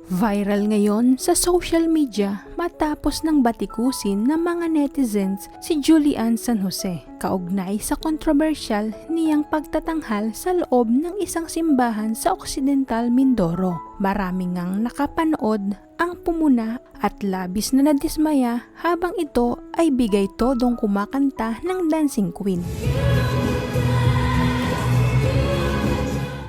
Viral ngayon sa social media matapos ng batikusin ng mga netizens si Julian San Jose kaugnay sa kontrobersyal niyang pagtatanghal sa loob ng isang simbahan sa Occidental Mindoro. Marami ngang nakapanood ang pumuna at labis na nadismaya habang ito ay bigay todong kumakanta ng Dancing Queen.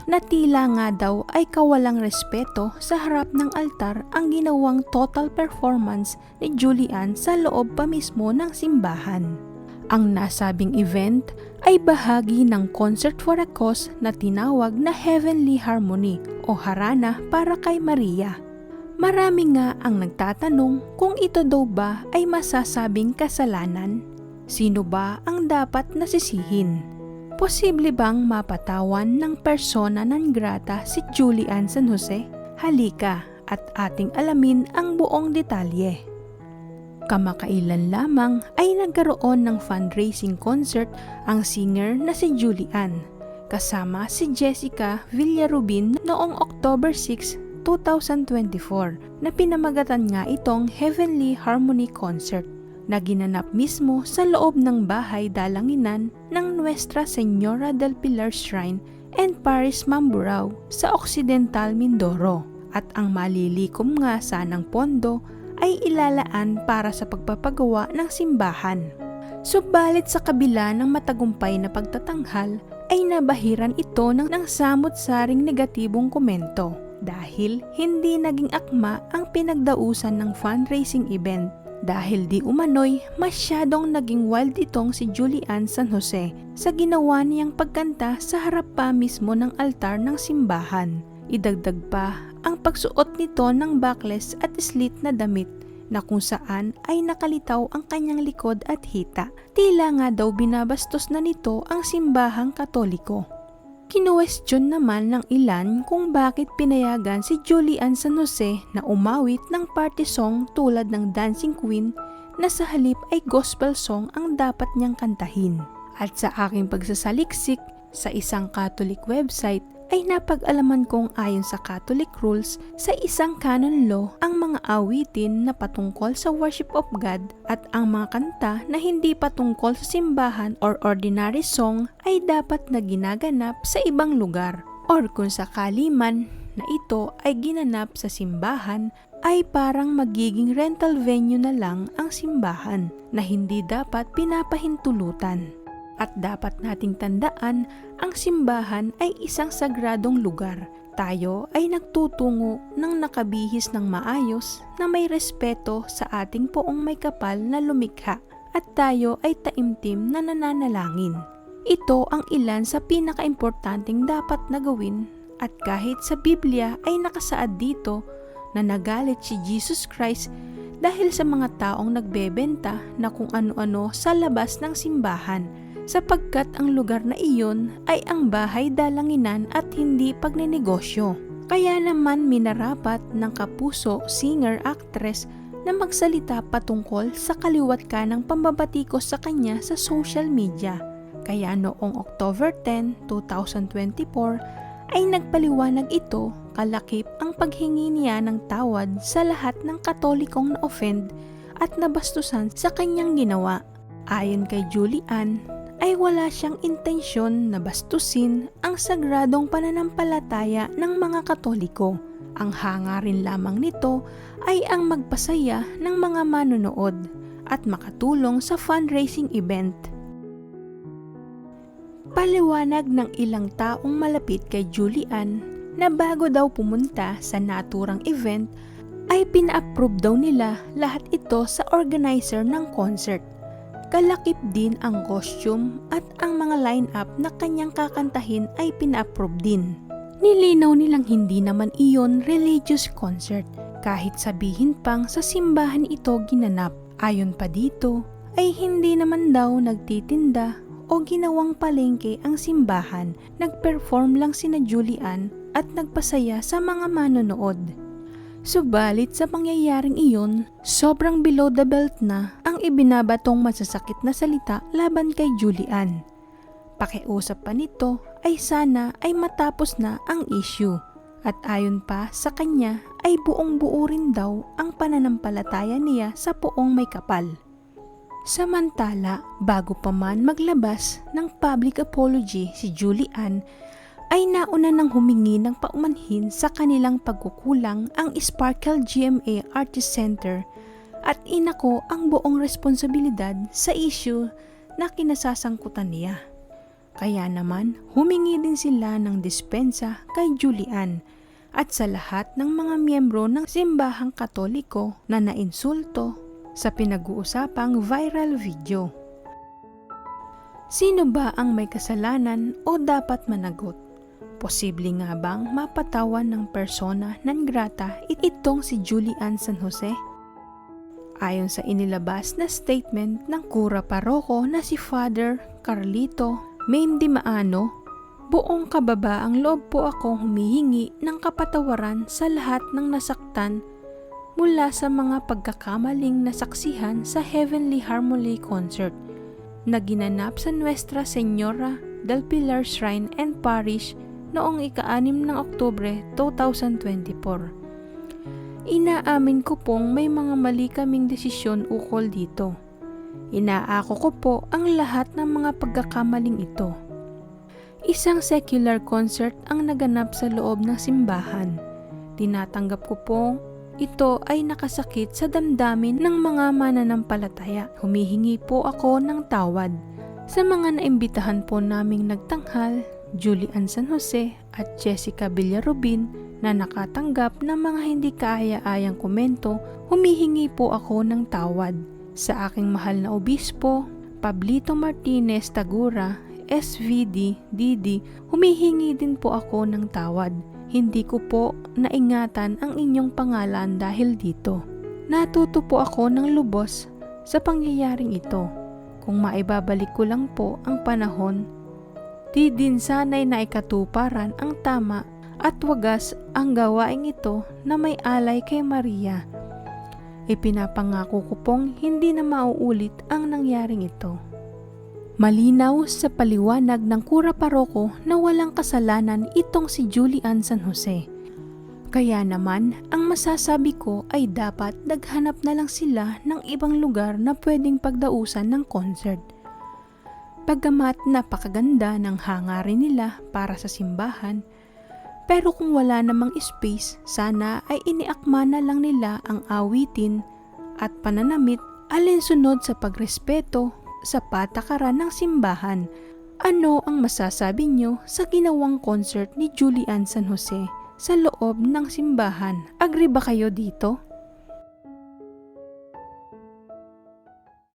Na tila nga daw ay kawalang respeto sa harap ng altar ang ginawang total performance ni Julian sa loob pa mismo ng simbahan. Ang nasabing event ay bahagi ng Concert for a Cause na tinawag na Heavenly Harmony o Harana para kay Maria. Marami nga ang nagtatanong kung ito daw ba ay masasabing kasalanan. Sino ba ang dapat nasisihin? Posible bang mapatawan ng persona non grata si Julian San Jose? Halika at ating alamin ang buong detalye. Kamakailan lamang ay nagkaroon ng fundraising concert ang singer na si Julian kasama si Jessica Villarubin noong October 6, 2024 na pinamagatan nga itong Heavenly Harmony Concert na ginanap mismo sa loob ng bahay dalanginan ng Nuestra Señora del Pilar Shrine and Parish Mamburao sa Occidental Mindoro at ang malilikom nga sanang pondo ay ilalaan para sa pagpapagawa ng simbahan. Subalit sa kabila ng matagumpay na pagtatanghal ay nabahiran ito ng samot-saring negatibong komento dahil hindi naging akma ang pinagdausan ng fundraising event. Dahil di umano'y masyadong naging wild itong si Julian San Jose sa ginawa niyang pagkanta sa harap pa mismo ng altar ng simbahan. Idagdag pa ang pagsuot nito ng backless at slit na damit na kung saan ay nakalitaw ang kanyang likod at hita. Tila nga daw binabastos na nito ang simbahang Katoliko. Kinuwestiyon naman ng ilan kung bakit pinayagan si Julian San Jose na umawit ng party song tulad ng Dancing Queen na sa halip ay gospel song ang dapat niyang kantahin. At sa aking pagsasaliksik sa isang Catholic website ay napag-alaman kong ayon sa Catholic rules sa isang canon law ang mga awitin na patungkol sa worship of God at ang mga kanta na hindi patungkol sa simbahan or ordinary song ay dapat na ginaganap sa ibang lugar or kung sakali man na ito ay ginanap sa simbahan ay parang magiging rental venue na lang ang simbahan na hindi dapat pinapahintulutan. At dapat nating tandaan, ang simbahan ay isang sagradong lugar. Tayo ay nagtutungo ng nakabihis ng maayos na may respeto sa ating poong may kapal na lumikha at tayo ay taimtim na nananalangin. Ito ang ilan sa pinakaimportanteng dapat na gawin at kahit sa Biblia ay nakasaad dito na nagalit si Jesus Christ dahil sa mga taong nagbebenta na kung ano-ano sa labas ng simbahan sapagkat ang lugar na iyon ay ang bahay dalanginan at hindi pagnenegosyo. Kaya naman minarapat ng kapuso singer-actress na magsalita patungkol sa kaliwat ka ng pambabatikos sa kanya sa social media. Kaya noong October 10, 2024 ay nagpaliwanag ito kalakip ang paghingi niya ng tawad sa lahat ng Katolikong na-offend at nabastusan sa kanyang ginawa. Ayon kay Julian, ay wala siyang intensyon na bastusin ang sagradong pananampalataya ng mga Katoliko. Ang hangarin lamang nito ay ang magpasaya ng mga manonood at makatulong sa fundraising event. Paliwanag ng ilang taong malapit kay Julian na bago daw pumunta sa naturang event ay pina-approve daw nila lahat ito sa organizer ng concert. Kalakip din ang costume at ang mga line-up na kanyang kakantahin ay pina-approve din. Nilinaw nilang hindi naman iyon religious concert kahit sabihin pang sa simbahan ito ginanap. Ayon pa dito ay hindi naman daw nagtitinda o ginawang palengke ang simbahan. Nag-perform lang sina Julian at nagpasaya sa mga manonood. Subalit sa pangyayaring iyon, sobrang below the belt na ang ibinabatong masasakit na salita laban kay Julian. Pakiusap pa nito ay sana ay matapos na ang issue at ayon pa sa kanya ay buong-buo rin daw ang pananampalataya niya sa poong may kapal. Samantala, bago pa man maglabas ng public apology si Julian, ay nauna nang humingi ng paumanhin sa kanilang pagkukulang ang Sparkle GMA Artist Center at inako ang buong responsibilidad sa issue na kinasasangkutan niya. Kaya naman, humingi din sila ng dispensa kay Julian at sa lahat ng mga miyembro ng simbahang Katoliko na nainsulto sa pinag-uusapang viral video. Sino ba ang may kasalanan o dapat managot? Posible nga bang mapatawan ng persona non grata itong si Julian San Jose? Ayon sa inilabas na statement ng kura paroko na si Father Carlito Main Dimaano, buong kababaang loob po akong humihingi ng kapatawaran sa lahat ng nasaktan mula sa mga pagkakamaling nasaksihan sa Heavenly Harmony Concert na ginanap sa Nuestra Señora del Pilar Shrine and Parish noong ika-6 ng Oktubre 2024. Inaamin ko pong may mga mali kaming desisyon ukol dito. Inaako ko po ang lahat ng mga pagkakamaling ito. Isang secular concert ang naganap sa loob ng simbahan. Tinatanggap ko pong ito ay nakasakit sa damdamin ng mga mananampalataya. Humihingi po ako ng tawad sa mga naimbitahan po naming nagtanghal, Julian San Jose at Jessica Villarubin na nakatanggap ng mga hindi kaaya-ayang komento. Humihingi po ako ng tawad sa aking mahal na obispo, Pablito Martinez Tagura, SVD, DD. Humihingi din po ako ng tawad. Hindi ko po naingatan ang inyong pangalan dahil dito. Natuto po ako ng lubos sa pangyayaring ito. Kung maibabalik ko lang po ang panahon, di din sana'y naikatuparan ang tama at wagas ang gawaing ito na may alay kay Maria. Ipinapangako ko pong hindi na mauulit ang nangyaring ito. Malinaw sa paliwanag ng kura paroko na walang kasalanan itong si Julian San Jose. Kaya naman, ang masasabi ko ay dapat naghanap na lang sila ng ibang lugar na pwedeng pagdausan ng concert. Bagamat napakaganda ng hangarin nila para sa simbahan, pero kung wala namang space, sana ay iniakma na lang nila ang awitin at pananamit alinsunod sa pagrespeto sa patakaran ng simbahan. Ano ang masasabi nyo sa ginawang concert ni Julian San Jose sa loob ng simbahan? Agree ba kayo dito?